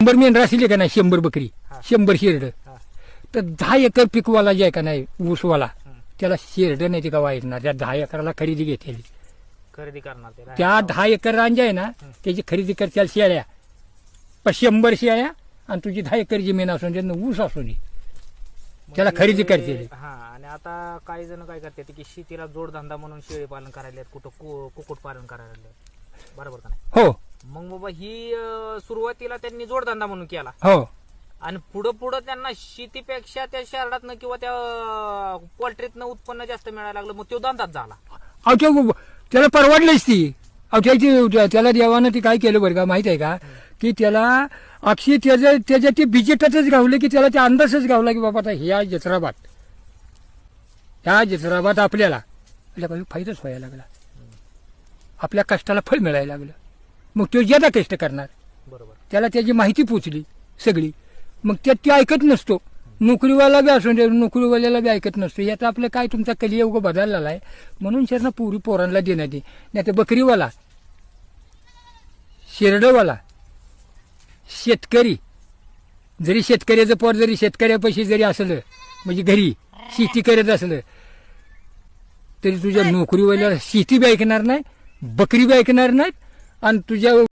100 मेंढर असले का नाही 100 बकरी हा. 100 शेरड हा. तर 10 एकर पिकवाला जे आहे का नाही ऊसवाला त्याला शेरड नाही ते का वाईटणार त्या 10 एकराला खरेदी घेतली खरेदी करणार ते त्या 10 एकर रान जे आहे ना त्याची खरेदी करतील शेळ्या पण 100 शेळ्या आणि तुझी 10 एकर जमीन असून दे ऊस असू दे त्याला खरेदी करते. हा. आणि आता काही जण काय करतात की शेतीला जोडधंदा म्हणून शेळी पालन करायला कुठं कुक्कुट पालन करायला बरोबर का नाही. हो मग बाबा ही सुरुवातीला त्यांनी जोडधंदा म्हणून केला हो आणि पुढं पुढं त्यांना शेतीपेक्षा त्या शहरातनं किंवा त्या पोल्ट्रीतनं उत्पन्न जास्त मिळायला लागलं मग तो धंदाच झाला. अहो त्याला परवडलीच ती अहो त्याला देवानं ती काय केलं बरं का माहित आहे का की त्याला अक्षय त्याच्या ते बिजेटातच गावलं की त्याला ते अंदाजच गावला की बाबा आता ह्या जत्राबात आपल्याला काही फायदाच व्हायला लागला आपल्या कष्टाला फळ मिळायला लागलं मग तो ज्यादा कष्ट करणार बरोबर. त्याला त्याची माहिती पोचली सगळी मग त्यात ते ऐकत नसतो नोकरीवाला बी असून दे नोकरीवाल्याला बी ऐकत नसतो याचा आपलं काय तुमचा कलियुग बदललेला आहे म्हणून शरणा पोरांना देण्यात येईल नाही तर बकरीवाला शेरडवाला शेतकरी जरी शेतकऱ्याचं पोर जरी शेतकऱ्यापाशी जरी असलं म्हणजे घरी शेती करत असलं तरी तुझ्या नोकरीवाल्याला शेती बी ऐकणार नाही बकरी बी ऐकणार नाहीत आणि तुझ्या